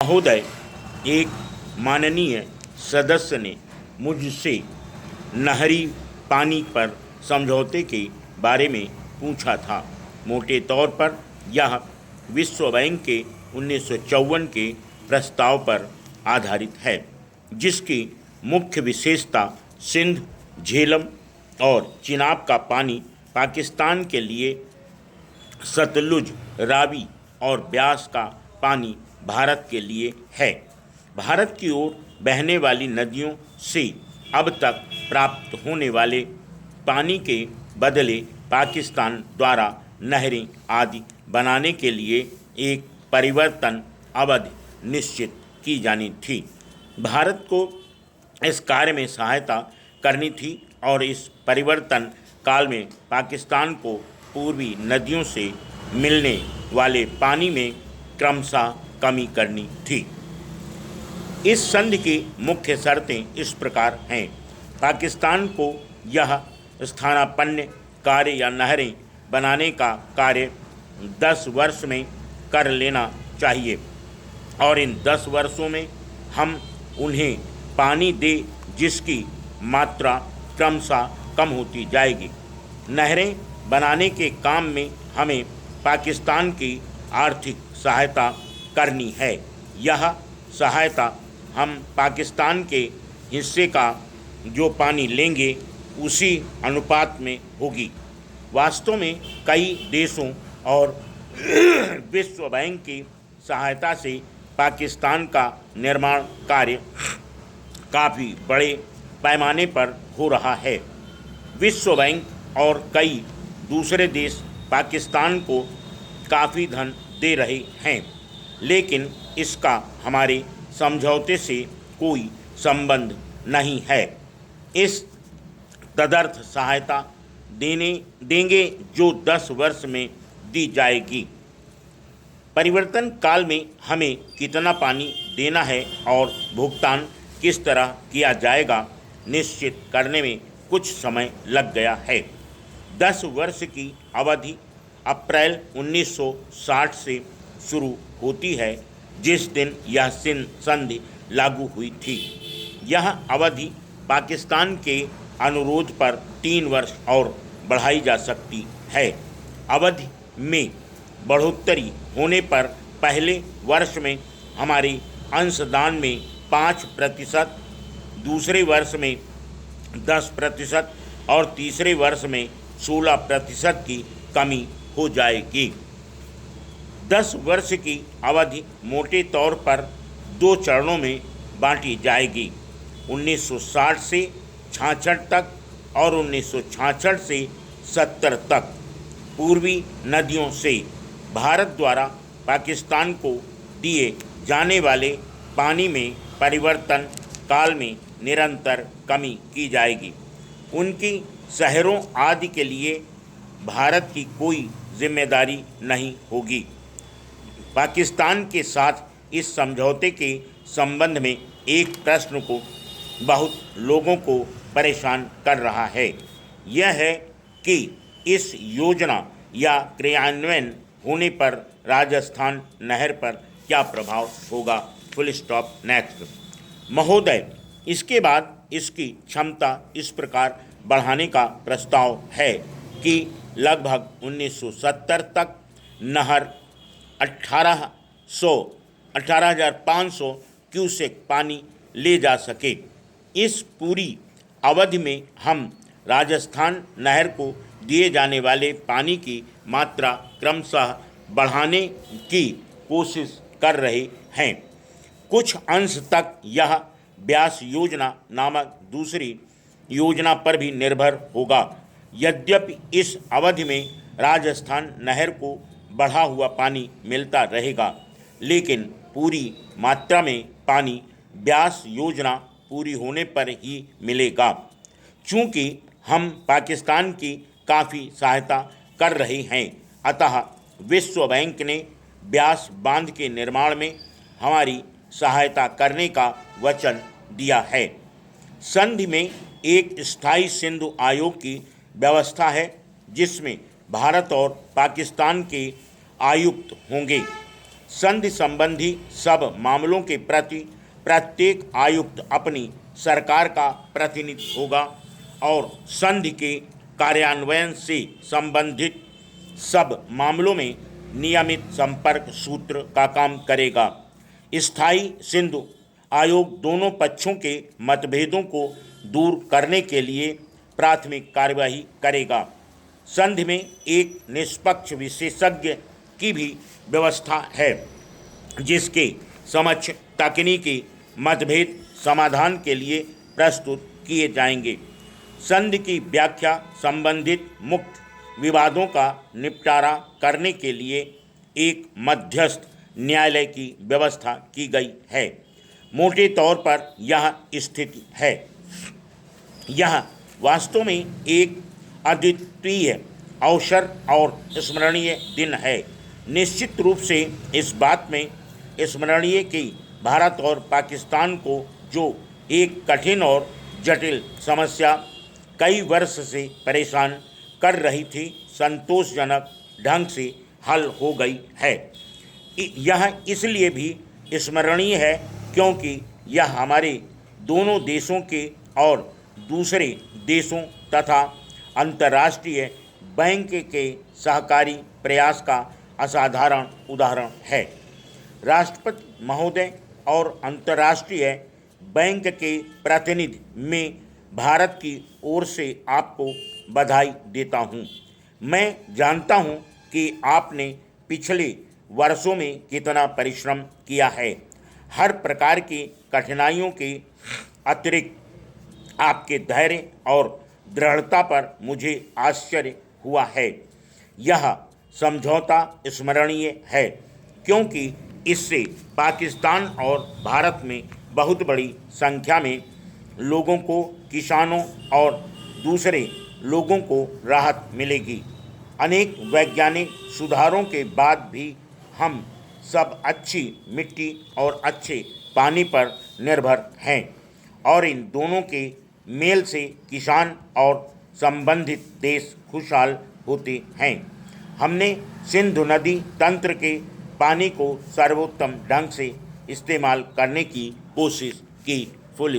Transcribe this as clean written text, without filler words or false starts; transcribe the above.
महोदय, एक माननीय सदस्य ने मुझसे नहरी पानी पर समझौते के बारे में पूछा था। मोटे तौर पर यह विश्व बैंक के 1954 के प्रस्ताव पर आधारित है, जिसकी मुख्य विशेषता सिंध, झेलम और चिनाब का पानी पाकिस्तान के लिए, सतलुज, रावी और ब्यास का पानी भारत के लिए है। भारत की ओर बहने वाली नदियों से अब तक प्राप्त होने वाले पानी के बदले पाकिस्तान द्वारा नहरें आदि बनाने के लिए एक परिवर्तन अवधि निश्चित की जानी थी। भारत को इस कार्य में सहायता करनी थी और इस परिवर्तन काल में पाकिस्तान को पूर्वी नदियों से मिलने वाले पानी में क्रमशः कमी करनी थी। इस संधि की मुख्य शर्तें इस प्रकार हैं। पाकिस्तान को यह स्थानापन्न कार्य या नहरें बनाने का कार्य 10 वर्ष में कर लेना चाहिए और इन 10 वर्षों में हम उन्हें पानी दे जिसकी मात्रा क्रमशः कम होती जाएगी। नहरें बनाने के काम में हमें पाकिस्तान की आर्थिक सहायता करनी है। यह सहायता हम पाकिस्तान के हिस्से का जो पानी लेंगे उसी अनुपात में होगी। वास्तव में कई देशों और विश्व बैंक की सहायता से पाकिस्तान का निर्माण कार्य काफ़ी बड़े पैमाने पर हो रहा है। विश्व बैंक और कई दूसरे देश पाकिस्तान को काफ़ी धन दे रहे हैं, लेकिन इसका हमारे समझौते से कोई संबंध नहीं है। इस तदर्थ सहायता देंगे जो 10 वर्ष में दी जाएगी। परिवर्तन काल में हमें कितना पानी देना है और भुगतान किस तरह किया जाएगा निश्चित करने में कुछ समय लग गया है। 10 वर्ष की अवधि अप्रैल 1960 से शुरू होती है, जिस दिन यह संधि लागू हुई थी। यह अवधि पाकिस्तान के अनुरोध पर 3 वर्ष और बढ़ाई जा सकती है। अवधि में बढ़ोतरी होने पर पहले वर्ष में हमारे अंशदान में 5%, दूसरे वर्ष में 10% और तीसरे वर्ष में 16% की कमी हो जाएगी। 10 वर्ष की अवधि मोटे तौर पर 2 चरणों में बांटी जाएगी, 1960 से 66 तक और 1966 से 70 तक। पूर्वी नदियों से भारत द्वारा पाकिस्तान को दिए जाने वाले पानी में परिवर्तन काल में निरंतर कमी की जाएगी। उनकी शहरों आदि के लिए भारत की कोई जिम्मेदारी नहीं होगी। पाकिस्तान के साथ इस समझौते के संबंध में एक प्रश्न को बहुत लोगों को परेशान कर रहा है। यह है कि इस योजना या क्रियान्वयन होने पर राजस्थान नहर पर क्या प्रभाव होगा। Full stop. नेक्स्ट। महोदय, इसके बाद इसकी क्षमता इस प्रकार बढ़ाने का प्रस्ताव है कि लगभग 1970 तक नहर 18,500 क्यूसेक पानी ले जा सके। इस पूरी अवधि में हम राजस्थान नहर को दिए जाने वाले पानी की मात्रा क्रमशः बढ़ाने की कोशिश कर रहे हैं। कुछ अंश तक यह ब्यास योजना नामक दूसरी योजना पर भी निर्भर होगा। यद्यपि इस अवधि में राजस्थान नहर को बढ़ा हुआ पानी मिलता रहेगा, लेकिन पूरी मात्रा में पानी ब्यास योजना पूरी होने पर ही मिलेगा। चूँकि हम पाकिस्तान की काफ़ी सहायता कर रहे हैं, अतः विश्व बैंक ने ब्यास बांध के निर्माण में हमारी सहायता करने का वचन दिया है। संधि में एक स्थायी सिंधु आयोग की व्यवस्था है, जिसमें भारत और पाकिस्तान के आयुक्त होंगे। संधि संबंधी सब मामलों के प्रति प्रत्येक आयुक्त अपनी सरकार का प्रतिनिधि होगा और संधि के कार्यान्वयन से संबंधित सब मामलों में नियमित संपर्क सूत्र का काम करेगा। स्थायी सिंधु आयोग दोनों पक्षों के मतभेदों को दूर करने के लिए प्राथमिक कार्यवाही करेगा। संधि में एक निष्पक्ष विशेषज्ञ की भी व्यवस्था है जिसके समक्ष तकनीकी मतभेद समाधान के लिए प्रस्तुत किए जाएंगे। संधि की व्याख्या संबंधित मुक्त विवादों का निपटारा करने के लिए एक मध्यस्थ न्यायालय की व्यवस्था की गई है। मोटे तौर पर यह स्थिति है। यह वास्तव में एक अद्वितीय अवसर और स्मरणीय दिन है। निश्चित रूप से इस बात में स्मरणीय कि भारत और पाकिस्तान को जो एक कठिन और जटिल समस्या कई वर्ष से परेशान कर रही थी, संतोषजनक ढंग से हल हो गई है। यह इसलिए भी स्मरणीय है क्योंकि यह हमारे दोनों देशों के और दूसरे देशों तथा अंतर्राष्ट्रीय बैंक के सहकारी प्रयास का असाधारण उदाहरण है। राष्ट्रपति महोदय और अंतर्राष्ट्रीय बैंक के प्रतिनिधि मैं भारत की ओर से आपको बधाई देता हूँ। मैं जानता हूँ कि आपने पिछले वर्षों में कितना परिश्रम किया है। हर प्रकार की कठिनाइयों के अतिरिक्त आपके धैर्य और दृढ़ता पर मुझे आश्चर्य हुआ है। यह समझौता स्मरणीय है क्योंकि इससे पाकिस्तान और भारत में बहुत बड़ी संख्या में लोगों को, किसानों और दूसरे लोगों को राहत मिलेगी। अनेक वैज्ञानिक सुधारों के बाद भी हम सब अच्छी मिट्टी और अच्छे पानी पर निर्भर हैं और इन दोनों के मेल से किसान और संबंधित देश खुशहाल होते हैं। हमने सिंधु नदी तंत्र के पानी को सर्वोत्तम ढंग से इस्तेमाल करने की कोशिश की। फुल